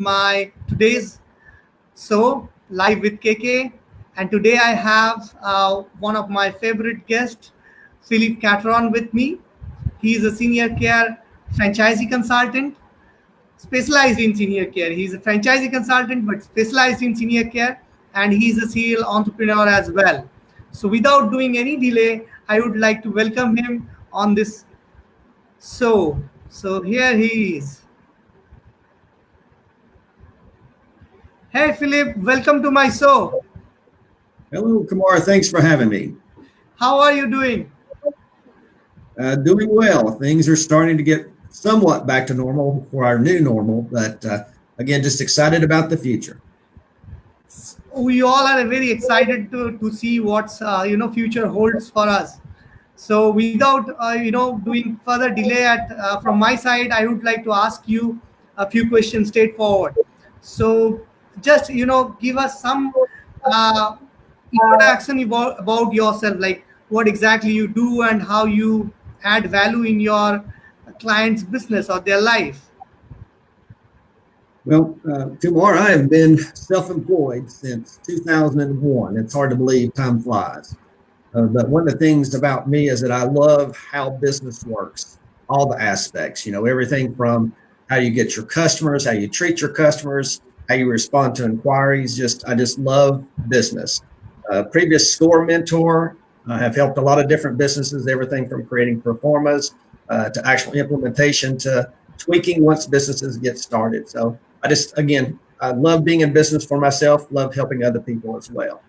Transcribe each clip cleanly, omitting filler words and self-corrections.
my today's show live with KK. And today I have one of my favorite guests, Philip Ketron, with me. He is a senior care franchisee consultant specialized in senior care. He's a franchisee consultant, but specialized in senior care, and he's a serial entrepreneur as well. So, without doing any delay, I would like to welcome him on this show. So, here he is. Hey, Philip, welcome to my show. Hello, Kumar. Thanks for having me. How are you doing? Doing well. Things are starting to get somewhat back to normal for our new normal, but again, just excited about the future. We all are very excited to see what's future holds for us. So without doing further delay at from my side, I would like to ask you a few questions straightforward. So just give us some uh, introduction about yourself, like what exactly you do and how you add value in your client's business or their life. Well, Kumar, I have been self-employed since 2001. It's hard to believe time flies. But one of the things about me is that I love how business works, all the aspects, everything from how you get your customers, how you treat your customers, how you respond to inquiries. I just love business. Previous SCORE mentor, I have helped a lot of different businesses, everything from creating performas to actual implementation to tweaking once businesses get started. So again, I love being in business for myself, love helping other people as well.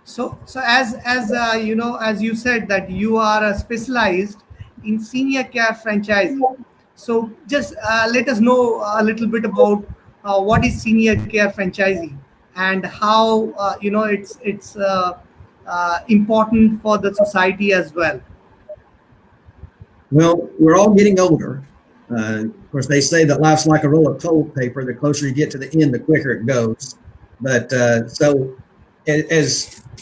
So as you said that you are specialized in senior care franchising. So just let us know a little bit about what is senior care franchising and how it's important for the society as well. Well, we're all getting older. Of course, they say that life's like a roll of toilet paper. The closer you get to the end, the quicker it goes. But as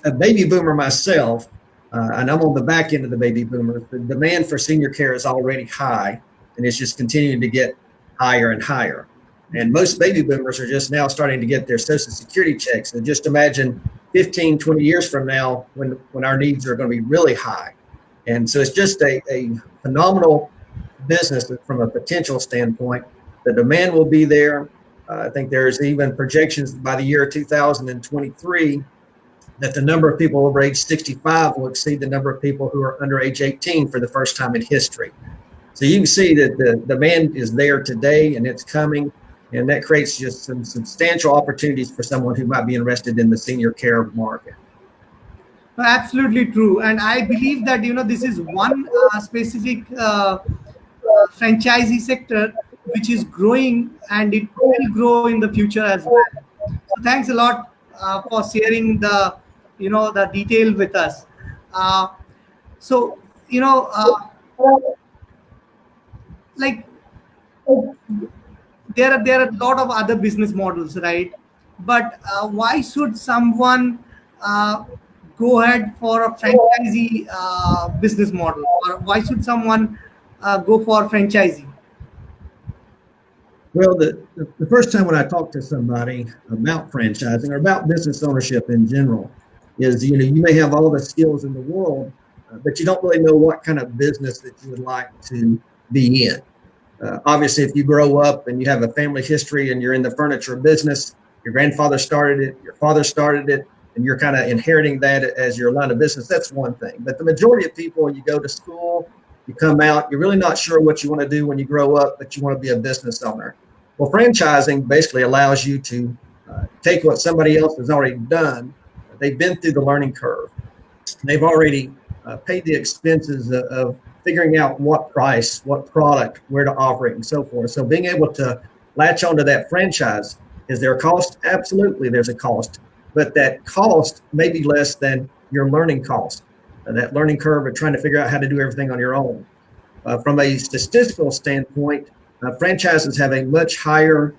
a baby boomer myself, and I'm on the back end of the baby boomers, the demand for senior care is already high, and it's just continuing to get higher and higher. And most baby boomers are just now starting to get their Social Security checks. And just imagine 15, 20 years from now when our needs are going to be really high. And so it's just a phenomenal business from a potential standpoint. The demand will be there. I think there's even projections by the year 2023 that the number of people over age 65 will exceed the number of people who are under age 18 for the first time in history. So you can see that the demand is there today and it's coming, and that creates just some substantial opportunities for someone who might be interested in the senior care market. No, absolutely true, and I believe that this is one specific franchisee sector which is growing and it will grow in the future as well. So thanks a lot for sharing the detail with us. Uh, so you know like there are a lot of other business models, right? But why should someone uh, go ahead for a franchisee business model, or why should someone go for franchising? Well, the first time when I talk to somebody about franchising or about business ownership in general is, you may have all the skills in the world, but you don't really know what kind of business that you would like to be in. Obviously, if you grow up and you have a family history and you're in the furniture business, your grandfather started it, your father started it, and you're kind of inheriting that as your line of business, that's one thing. But the majority of people, you go to school, you come out, you're really not sure what you want to do when you grow up, but you want to be a business owner. Well, franchising basically allows you to take what somebody else has already done. They've been through the learning curve. They've already paid the expenses of figuring out what price, what product, where to offer it, and so forth. So being able to latch onto that franchise, is there a cost? Absolutely, there's a cost. But that cost may be less than your learning cost, that learning curve of trying to figure out how to do everything on your own. From a statistical standpoint, franchises have a much higher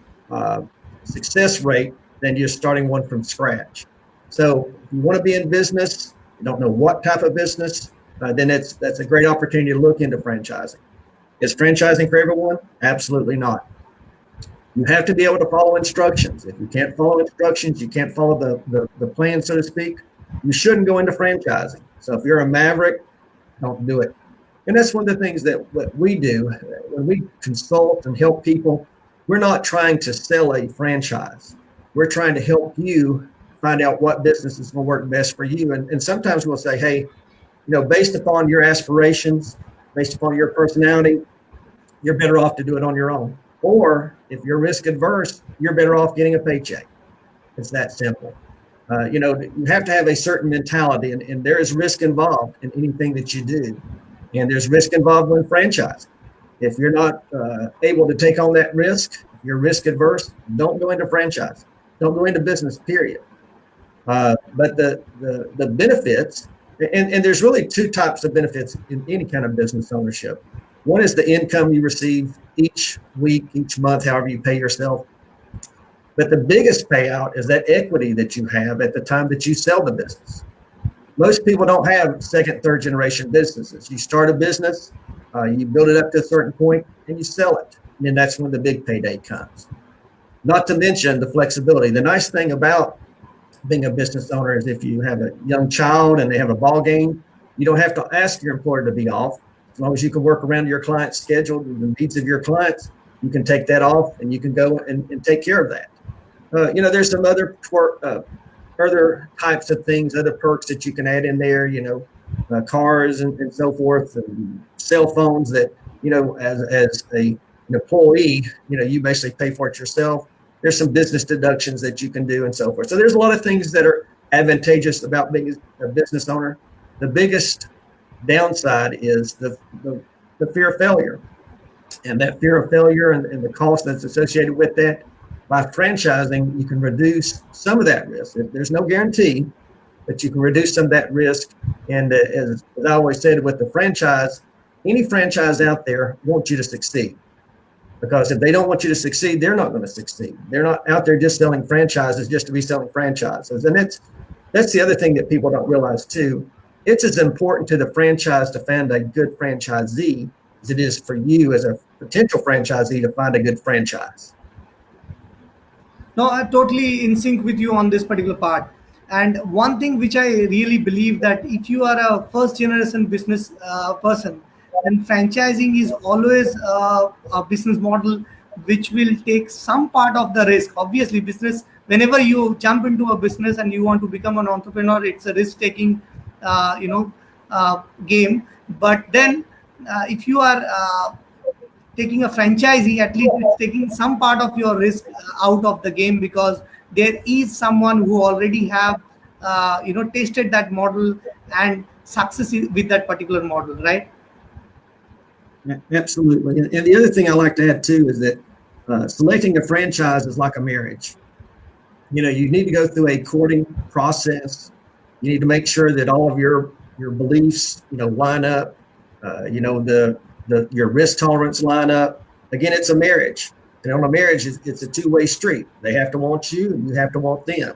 success rate than just starting one from scratch. So if you want to be in business, you don't know what type of business, then that's a great opportunity to look into franchising. Is franchising for everyone? Absolutely not. You have to be able to follow instructions. If you can't follow instructions, you can't follow the plan, so to speak, you shouldn't go into franchising. So if you're a maverick, don't do it. And that's one of the things that what we do when we consult and help people. We're not trying to sell a franchise. We're trying to help you find out what business is going to work best for you. And sometimes we'll say, hey, based upon your aspirations, based upon your personality, you're better off to do it on your own. Or if you're risk adverse, you're better off getting a paycheck. It's that simple. You have to have a certain mentality, and there is risk involved in anything that you do. And there's risk involved in franchise. If you're not able to take on that risk, if you're risk adverse, don't go into franchise. Don't go into business, period. But the benefits, and there's really two types of benefits in any kind of business ownership. One is the income you receive each week, each month, however you pay yourself. But the biggest payout is that equity that you have at the time that you sell the business. Most people don't have second, third generation businesses. You start a business, you build it up to a certain point, and you sell it. And then that's when the big payday comes. Not to mention the flexibility. The nice thing about being a business owner is if you have a young child and they have a ball game, you don't have to ask your employer to be off. As long as you can work around your client's schedule and the needs of your clients, you can take that off and you can go and take care of that. There's some other types of things, other perks that you can add in there, cars and so forth, and cell phones that, as a an employee, you basically pay for it yourself. There's some business deductions that you can do and so forth. So there's a lot of things that are advantageous about being a business owner. The biggest downside is the fear of failure. And that fear of failure and the cost that's associated with that. By franchising, you can reduce some of that risk. There's no guarantee, but you can reduce some of that risk. And as I always said with the franchise, any franchise out there wants you to succeed. Because if they don't want you to succeed, they're not going to succeed. They're not out there just selling franchises just to be selling franchises. And that's the other thing that people don't realize too. It's as important to the franchise to find a good franchisee as it is for you as a potential franchisee to find a good franchise. No, I'm totally in sync with you on this particular part. And one thing which I really believe that if you are a first generation business person, then franchising is always a business model which will take some part of the risk. Obviously, business, whenever you jump into a business and you want to become an entrepreneur, it's a risk taking, game. But then if you are taking a franchisee, at least it's taking some part of your risk out of the game, because there is someone who already have tasted that model and with that particular model, right? Absolutely. And the other thing I like to add too is that selecting a franchise is like a marriage. You need to go through a courting process. You need to make sure that all of your beliefs line up. Your risk tolerance line up. Again, it's a marriage. And on a marriage, it's a two-way street. They have to want you and you have to want them.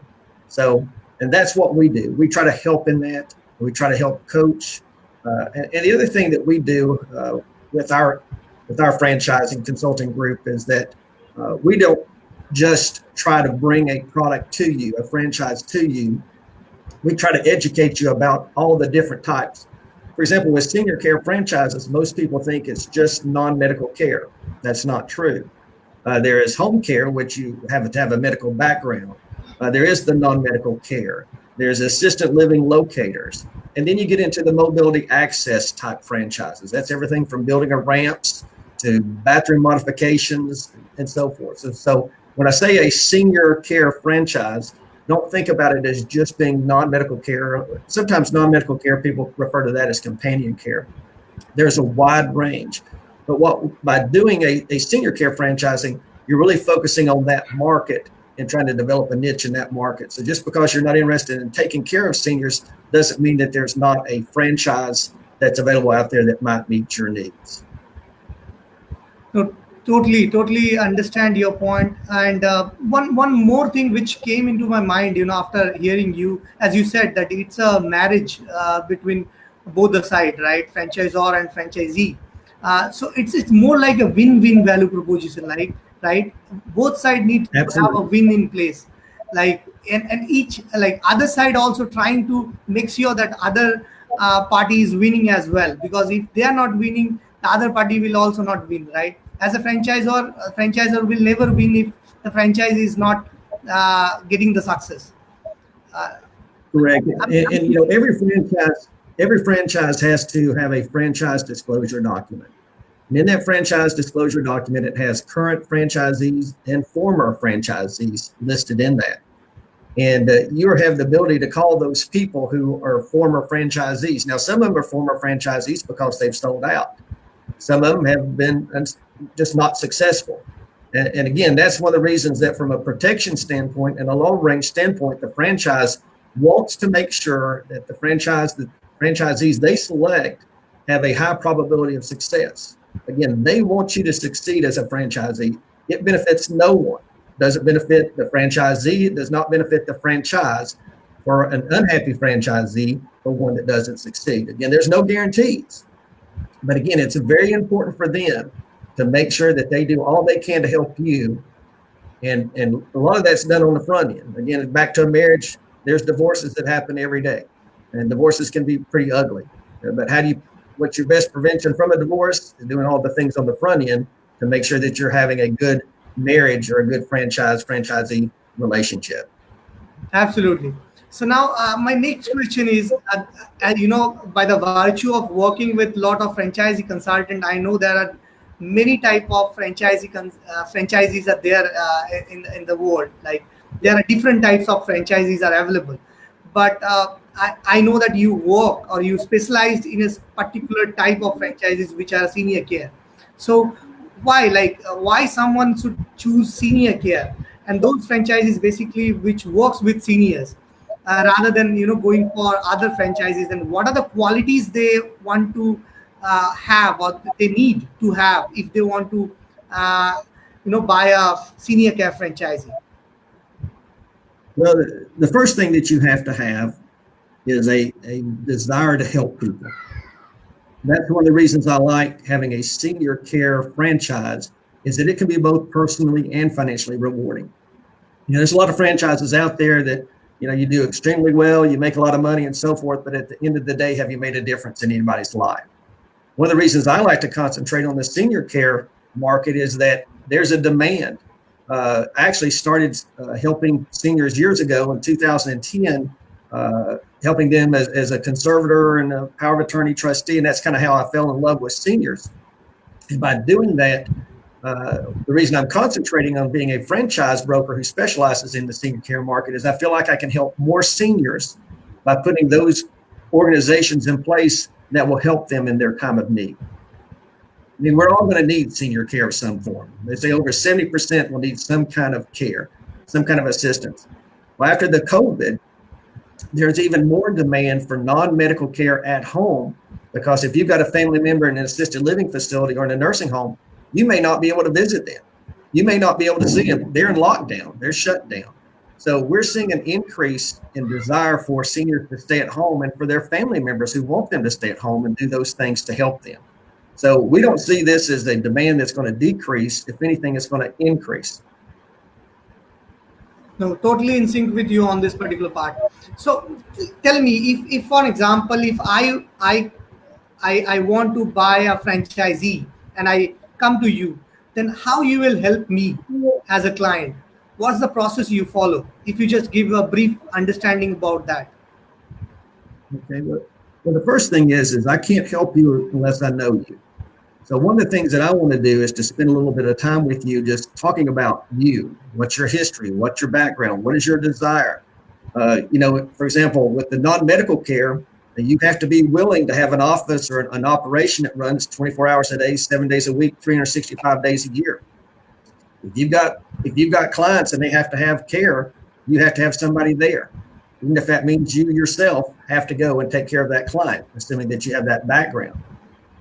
So, and that's what we do. We try to help in that. We try to help coach. And the other thing that we do with our franchising consulting group is that we don't just try to bring a product to you, a franchise to you. We try to educate you about all the different types. For example, with senior care franchises, most people think it's just non-medical care. That's not true. There is home care, which you have to have a medical background. There is the non-medical care. There's assisted living locators. And then you get into the mobility access type franchises. That's everything from building of ramps to bathroom modifications and so forth. So when I say a senior care franchise, don't think about it as just being non-medical care. Sometimes non-medical care, people refer to that as companion care. There's a wide range. But by doing a senior care franchising, you're really focusing on that market and trying to develop a niche in that market. So just because you're not interested in taking care of seniors doesn't mean that there's not a franchise that's available out there that might meet your needs. No, totally understand your point. And one more thing which came into my mind, after hearing you, as you said, that it's a marriage between both the side, right? Franchisor and franchisee. So it's more like a win-win value proposition, right? right? Both side need to have a Absolutely. win in place, like, and each, like, other side also trying to make sure that other party is winning as well, because if they are not winning, the other party will also not win, right? As a franchisor, will never win if the franchise is not getting the success. uh, Correct. I'm And every franchise has to have a franchise disclosure document. And in that franchise disclosure document, it has current franchisees and former franchisees listed in that. And you have the ability to call those people who are former franchisees. Now, some of them are former franchisees because they've sold out. Some of them have been just not successful. And again, that's one of the reasons that from a protection standpoint and a long range standpoint, the franchise wants to make sure that the franchisees they select have a high probability of success. Again, they want you to succeed as a franchisee. It benefits no one. Doesn't benefit the franchisee. It does not benefit the franchise for an unhappy franchisee or one that doesn't succeed. Again, there's no guarantees. But again, it's very important for them to make sure that they do all they can to help you. And a lot of that's done on the front end. Again, back to a marriage, there's divorces that happen every day. And divorces can be pretty ugly. But what's your best prevention from a divorce is doing all the things on the front end to make sure that you're having a good marriage or a good franchisee relationship. Absolutely. So now, my next question is, by the virtue of working with a lot of franchisee consultant, I know there are many type of franchisees are there in the world. Like, there are different types of franchisees are available, but I know that you work or you specialized in a particular type of franchises which are senior care. So why someone should choose senior care and those franchises basically which works with seniors, rather than going for other franchises, and what are the qualities they want to have or they need to have if they want to uh, buy a senior care franchisee. Well, the first thing that you have to have is a desire to help people. That's one of the reasons I like having a senior care franchise is that it can be both personally and financially rewarding. There's a lot of franchises out there that, you do extremely well, you make a lot of money and so forth, but at the end of the day, have you made a difference in anybody's life? One of the reasons I like to concentrate on the senior care market is that there's a demand. I actually started helping seniors years ago in 2010, helping them as a conservator and a power of attorney trustee. And that's kind of how I fell in love with seniors. And by doing that, the reason I'm concentrating on being a franchise broker who specializes in the senior care market is I feel like I can help more seniors by putting those organizations in place that will help them in their time of need. I mean, we're all going to need senior care of some form. They say over 70% will need some kind of care, some kind of assistance. Well, after the COVID, there's even more demand for non-medical care at home, because if you've got a family member in an assisted living facility or in a nursing home, you may not be able to visit them. You may not be able to see them. They're in lockdown. They're shut down. So we're seeing an increase in desire for seniors to stay at home and for their family members who want them to stay at home and do those things to help them. So we don't see this as a demand that's going to decrease. If anything, it's going to increase. No, totally in sync with you on this particular part. So tell me, if for example, if I want to buy a franchisee and I come to you, then how you will help me as a client? What's the process you follow? If you just give a brief understanding about that. Okay. Well, the first thing is I can't help you unless I know you. So one of the things that I want to do is to spend a little bit of time with you, just talking about you. What's your history? What's your background? What is your desire? For example, with the non-medical care, you have to be willing to have an office or an operation that runs 24 hours a day, 7 days a week, 365 days a year. If you've got clients and they have to have care, you have to have somebody there. Even if that means you yourself have to go and take care of that client, assuming that you have that background.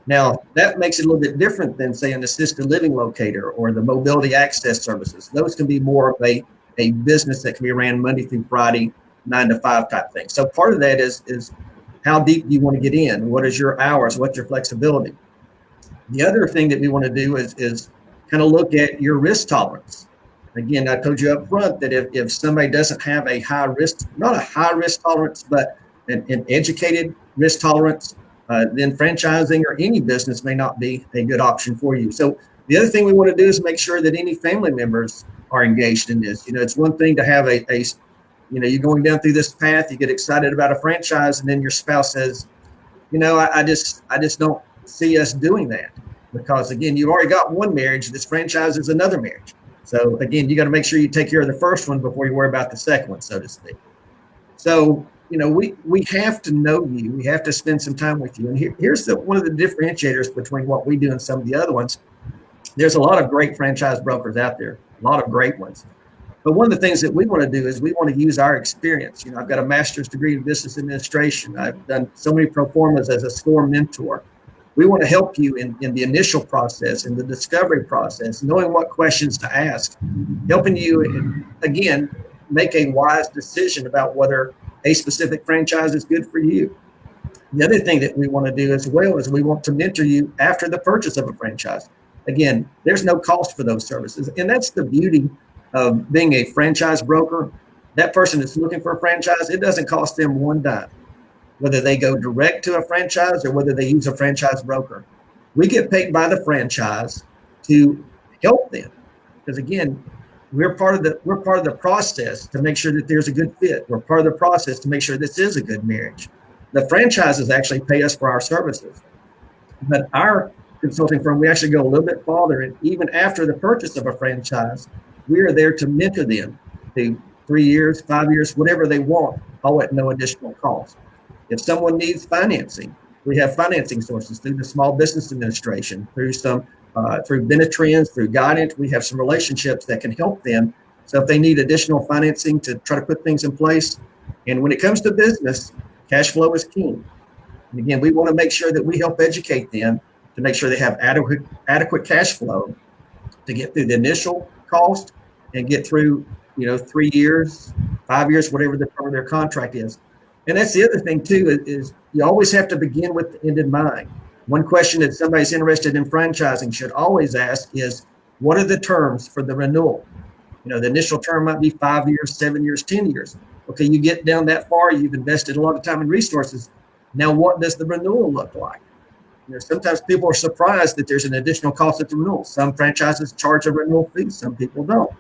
Now, that makes it a little bit different than, say, an assisted living locator or the mobility access services. Those can be more of a business that can be ran Monday through Friday, 9 to 5 type thing. So part of that is how deep do you want to get in? What is your hours? What's your flexibility? The other thing that we want to do is kind of look at your risk tolerance. Again, I told you up front that if somebody doesn't have a high risk, not a high risk tolerance, but an educated risk tolerance, then franchising or any business may not be a good option for you. So the other thing we want to do is make sure that any family members are engaged in this. It's one thing to have a you're going down through this path, you get excited about a franchise, and then your spouse says, I just don't see us doing that, because again, you've already got one marriage. This franchise is another marriage. So again, you got to make sure you take care of the first one before you worry about the second one, so to speak. So, we have to know you. We have to spend some time with you. And here's one of the differentiators between what we do and some of the other ones. There's a lot of great franchise brokers out there, a lot of great ones. But one of the things that we want to do is we want to use our experience. I've got a master's degree in business administration. I've done so many pro formas as a SCORE mentor. We want to help you in the initial process, in the discovery process, knowing what questions to ask, helping you, again, make a wise decision about whether a specific franchise is good for you. The other thing that we want to do as well is we want to mentor you after the purchase of a franchise. Again, there's no cost for those services. And that's the beauty of being a franchise broker. That person that's looking for a franchise, it doesn't cost them one dime, whether they go direct to a franchise or whether they use a franchise broker. We get paid by the franchise to help them, because again, we're part of the process to make sure that there's a good fit. We're part of the process to make sure this is a good marriage. The franchises actually pay us for our services, but our consulting firm, we actually go a little bit farther, and even after the purchase of a franchise, we are there to mentor them to 3 years, 5 years, whatever they want, all at no additional cost. If someone needs financing, we have financing sources through the Small Business Administration, through Benetrends, through Guidance. We have some relationships that can help them. So if they need additional financing to try to put things in place, and when it comes to business, cash flow is king. And again, we want to make sure that we help educate them to make sure they have adequate cash flow to get through the initial cost and get through 3 years, 5 years, whatever the term of their contract is. And that's the other thing too, is you always have to begin with the end in mind. One question that somebody's interested in franchising should always ask is, what are the terms for the renewal? The initial term might be 5 years, 7 years, 10 years. Okay, you get down that far, you've invested a lot of time and resources. Now, what does the renewal look like? Sometimes people are surprised that there's an additional cost at the renewal. Some franchises charge a renewal fee, some people don't.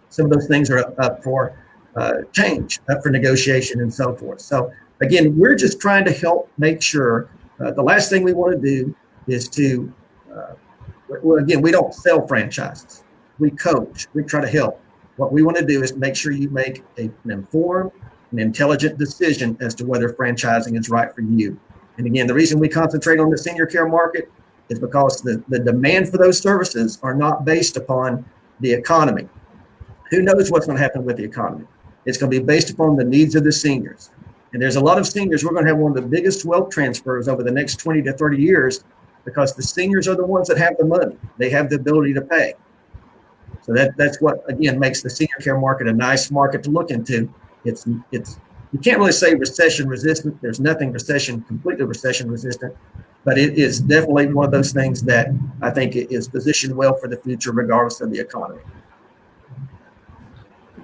Some of those things are up for change, up for negotiation, and so forth. So again, we're just trying to help make sure. The last thing we want to do is to, again, we don't sell franchises. We coach. We try to help. What we want to do is make sure you make an informed and intelligent decision as to whether franchising is right for you. And again, the reason we concentrate on the senior care market is because the demand for those services are not based upon the economy. Who knows what's going to happen with the economy? It's going to be based upon the needs of the seniors. And there's a lot of seniors. We're going to have one of the biggest wealth transfers over the next 20 to 30 years because the seniors are the ones that have the money. They have the ability to pay. So that's what, again, makes the senior care market a nice market to look into. It's you can't really say recession resistant. There's nothing completely recession resistant, but it is definitely one of those things that I think is positioned well for the future, regardless of the economy.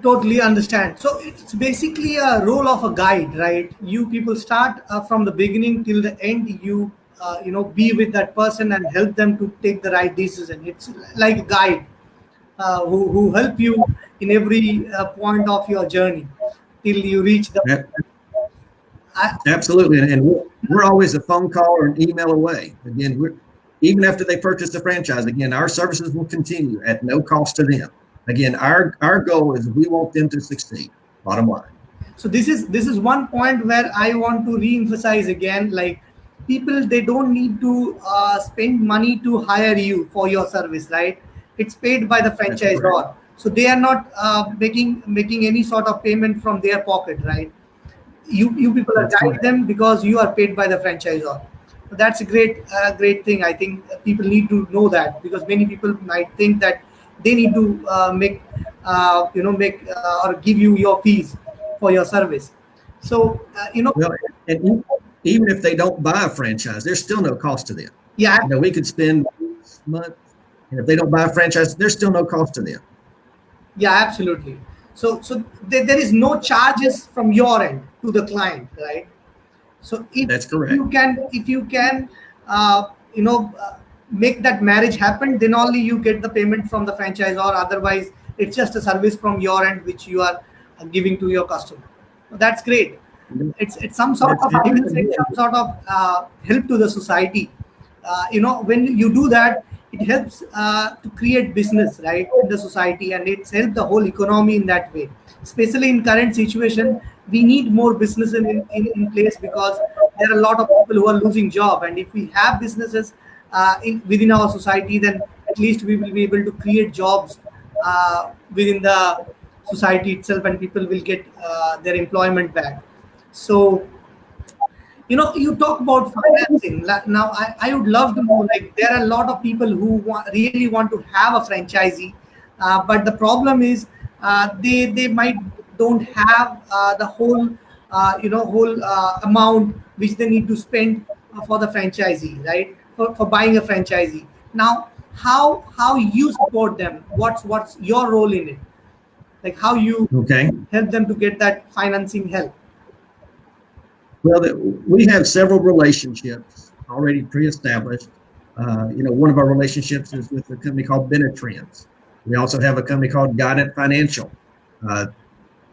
Totally understand. So it's basically a role of a guide, right? You people start from the beginning till the end. You be with that person and help them to take the right decision. It's like a guide who help you in every point of your journey till you reach the. Yeah, I, absolutely, and we're always a phone call or an email away. Again, even after they purchase the franchise, again, our services will continue at no cost to them. Again, our goal is we want them to succeed. Bottom line. So this is one point where I want to re-emphasize again. Like people, they don't need to spend money to hire you for your service, right? It's paid by the That's correct. franchisor, so they are not making any sort of payment from their pocket, right? You people are That's guide correct. them because you are paid by the franchisor. So that's a great thing. I think people need to know that, because many people might think that they need to make or give you your fees for your service. So Well, and even if they don't buy a franchise, there's still no cost to them. yeah, We could spend months, And if they don't buy a franchise, there's still no cost to them. Yeah, absolutely. So there is no charges from your end to the client, right? So That's if correct. you can make that marriage happen, then only you get the payment from the franchise, or otherwise it's just a service from your end which you are giving to your customer. That's great. It's some sort That's of, it. I will say, some sort of help to the society. When you do that, it helps to create business, right, in the society, and it's helped the whole economy in that way. Especially in current situation, we need more business in place, because there are a lot of people who are losing job, and if we have businesses within our society, then at least we will be able to create jobs within the society itself, and people will get their employment back. So, you talk about financing. Now I would love to know, like, there are a lot of people who really want to have a franchisee, but the problem is they might don't have the whole amount which they need to spend for the franchisee, right, for buying a franchisee. Now, how you support them? What's your role in it? Like, how you Okay. help them to get that financing help? Well, we have several relationships already pre-established. One of our relationships is with a company called Benetrends. We also have a company called Guidant Financial. Uh,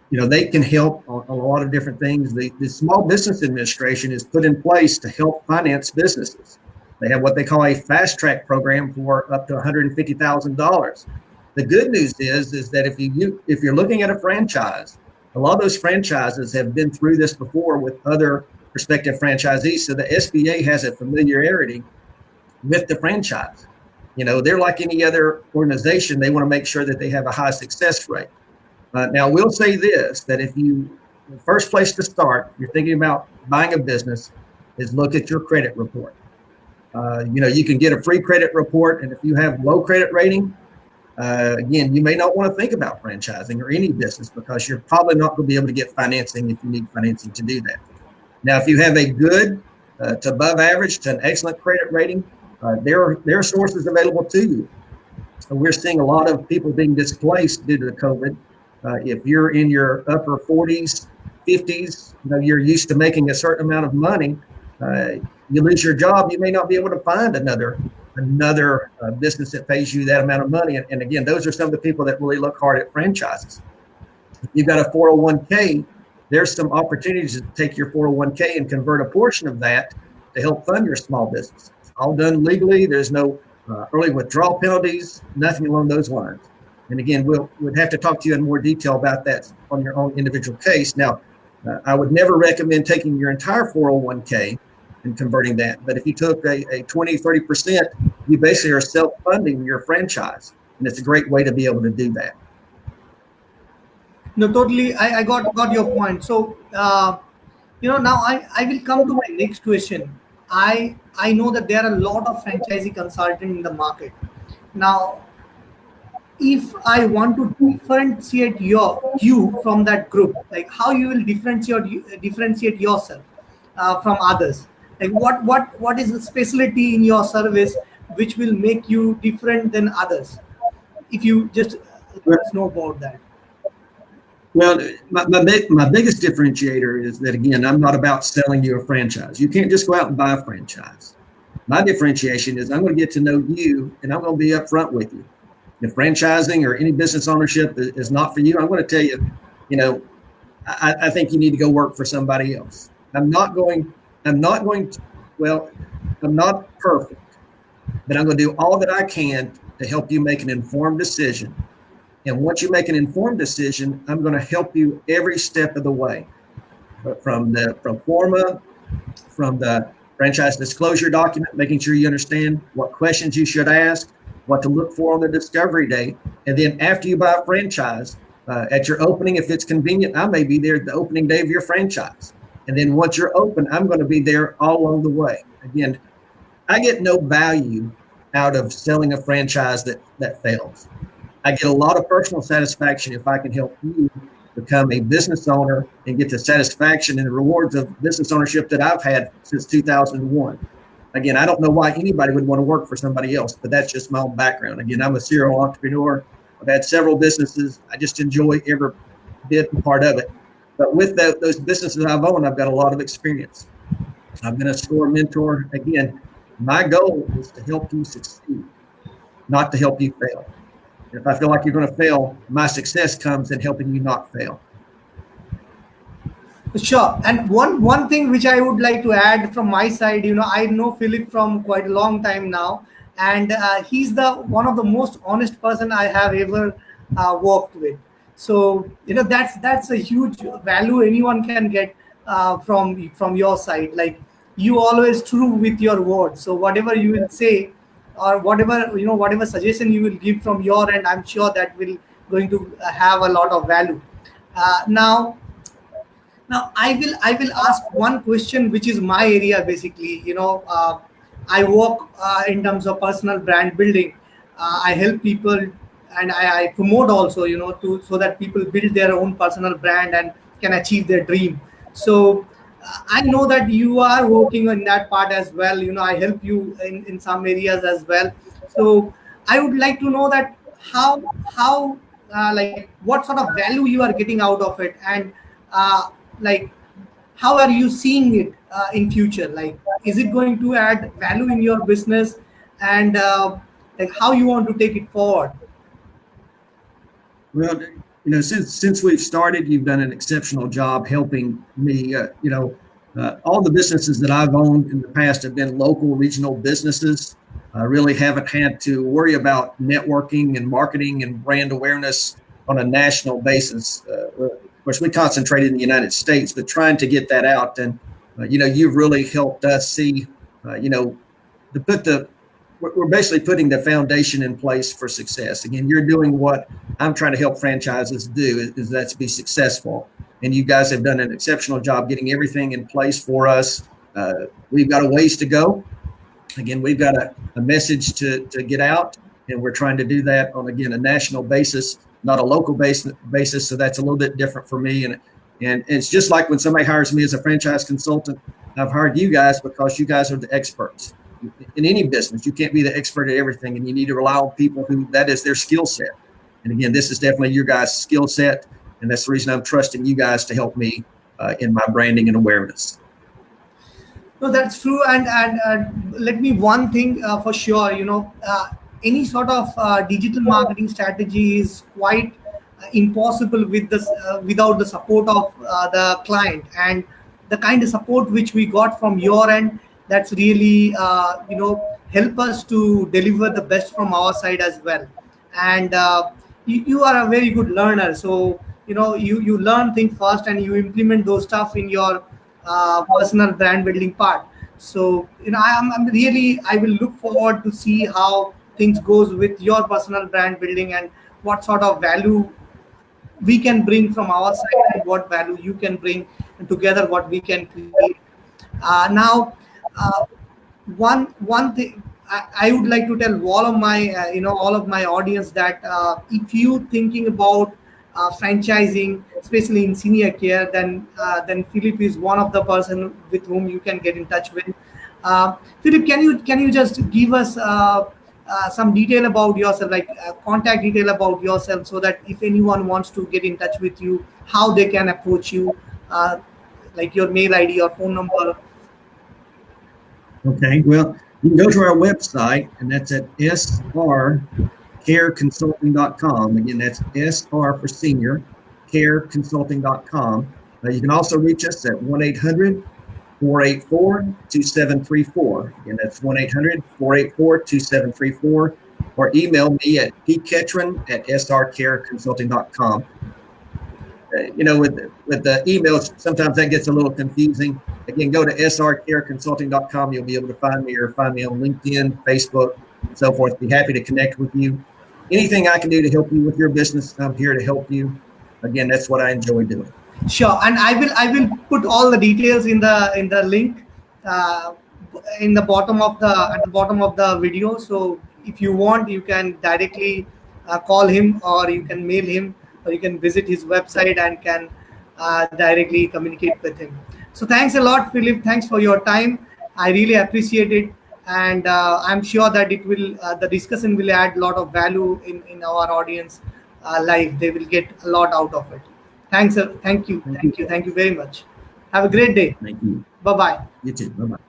they can help on a lot of different things. The Small Business Administration is put in place to help finance businesses. They have what they call a fast track program for up to $150,000. The good news is that if you're looking at a franchise, a lot of those franchises have been through this before with other prospective franchisees. So the SBA has a familiarity with the franchise. They're like any other organization. They want to make sure that they have a high success rate. Now, we'll say this, that the first place to start, you're thinking about buying a business, is look at your credit report. You can get a free credit report, and if you have low credit rating, again, you may not want to think about franchising or any business, because you're probably not going to be able to get financing if you need financing to do that. Now, if you have a good to above average to an excellent credit rating, there are sources available to you. So we're seeing a lot of people being displaced due to the COVID. If you're in your upper 40s, 50s, you're used to making a certain amount of money. You lose your job, you may not be able to find another business that pays you that amount of money. And again, those are some of the people that really look hard at franchises. If you've got a 401k, there's some opportunities to take your 401k and convert a portion of that to help fund your small business. It's all done legally. There's no early withdrawal penalties, nothing along those lines. And again, we'd have to talk to you in more detail about that on your own individual case. Now, I would never recommend taking your entire 401k and converting that. But if you took a 20, 30%, you basically are self-funding your franchise. And it's a great way to be able to do that. No, totally. I got your point. So, now I will come to my next question. I know that there are a lot of franchisee consultant in the market. Now, if I want to differentiate you from that group, like, how you will differentiate yourself from others? Like, what is the specialty in your service which will make you different than others? If you just let us know about that. Well, my biggest differentiator is that, again, I'm not about selling you a franchise. You can't just go out and buy a franchise. My differentiation is I'm going to get to know you, and I'm going to be upfront with you. If franchising or any business ownership is not for you, I'm going to tell you, I think you need to go work for somebody else. I'm not perfect, but I'm going to do all that I can to help you make an informed decision. And once you make an informed decision, I'm going to help you every step of the way, from forma, from the franchise disclosure document, making sure you understand what questions you should ask, what to look for on the discovery day. And then after you buy a franchise, at your opening, if it's convenient, I may be there the opening day of your franchise. And then once you're open, I'm going to be there all along the way. Again, I get no value out of selling a franchise that fails. I get a lot of personal satisfaction if I can help you become a business owner and get the satisfaction and the rewards of business ownership that I've had since 2001. Again, I don't know why anybody would want to work for somebody else, but that's just my own background. Again, I'm a serial entrepreneur. I've had several businesses. I just enjoy every bit and part of it. But with those businesses I've owned, I've got a lot of experience. I've been a store mentor. Again, my goal is to help you succeed, not to help you fail. If I feel like you're going to fail, my success comes in helping you not fail. Sure. And one thing which I would like to add from my side, I know Philip from quite a long time now, and he's the one of the most honest person I have ever worked with. So that's a huge value anyone can get from your side. Like, you always true with your words. So whatever you will say, or whatever suggestion you will give from your end, I'm sure that will going to have a lot of value. Now I will ask one question, which is my area basically. I work in terms of personal brand building. I help people, and I promote also. To so that people build their own personal brand and can achieve their dream. So I know that you are working on that part as well. I help you in some areas as well. So I would like to know that how like what sort of value you are getting out of it, and uh, like how are you seeing it in future? Like, is it going to add value in your business, and like how you want to take it forward? Well, since we've started, you've done an exceptional job helping me. All the businesses that I've owned in the past have been local, regional businesses. I really haven't had to worry about networking and marketing and brand awareness on a national basis. Of course, we concentrate in the United States, but trying to get that out. And you've really helped us see, to put the we're basically putting the foundation in place for success. Again, you're doing what I'm trying to help franchises do, is that to be successful. And you guys have done an exceptional job getting everything in place for us. We've got a ways to go. Again, we've got a message to get out, and we're trying to do that on, again, a national basis, not a local basis. So that's a little bit different for me. And it's just like when somebody hires me as a franchise consultant, I've hired you guys because you guys are the experts. In any business, you can't be the expert at everything, and you need to rely on people who that is their skill set. And again, this is definitely your guys' skill set, and that's the reason I'm trusting you guys to help me in my branding and awareness. No, that's true. And let me one thing for sure. Any sort of digital marketing strategy is quite impossible without the support of the client, and the kind of support which we got from your end. That's really help us to deliver the best from our side as well. And you are a very good learner. So you learn things first and you implement those stuff in your personal brand building part. So I'm really, I will look forward to see how things goes with your personal brand building, and what sort of value we can bring from our side, and what value you can bring, and together what we can create. Now, uh, one thing I would like to tell all of my all of my audience, that if you thinking about franchising, especially in senior care, then Philip is one of the person with whom you can get in touch with. Philip, can you just give us some detail about yourself, like contact detail about yourself, so that if anyone wants to get in touch with you, how they can approach you, uh, like your mail ID or phone number. Okay, well, you can go to our website, and that's at srcareconsulting.com. Again, that's SR for senior, careconsulting.com. You can also reach us at 1-800-484-2734. Again, that's 1-800-484-2734. Or email me at pketron@srcareconsulting.com. With the emails, sometimes that gets a little confusing. Again, go to srcareconsulting.com. You'll be able to find me, or find me on LinkedIn, Facebook, and so forth. Be happy to connect with you. Anything I can do to help you with your business, I'm here to help you. Again, that's what I enjoy doing. Sure, and I will put all the details in the link, uh, in the bottom of the at the bottom of the video. So if you want, you can directly call him, or you can mail him, or you can visit his website and can directly communicate with him. So thanks a lot, Philip. Thanks for your time. I really appreciate it. and I'm sure that it will the discussion will add a lot of value in our audience life. They will get a lot out of it. Thanks, thank you, Thank you. thank you, thank you very much. Have a great day. Thank you. Bye bye. You too. Bye bye.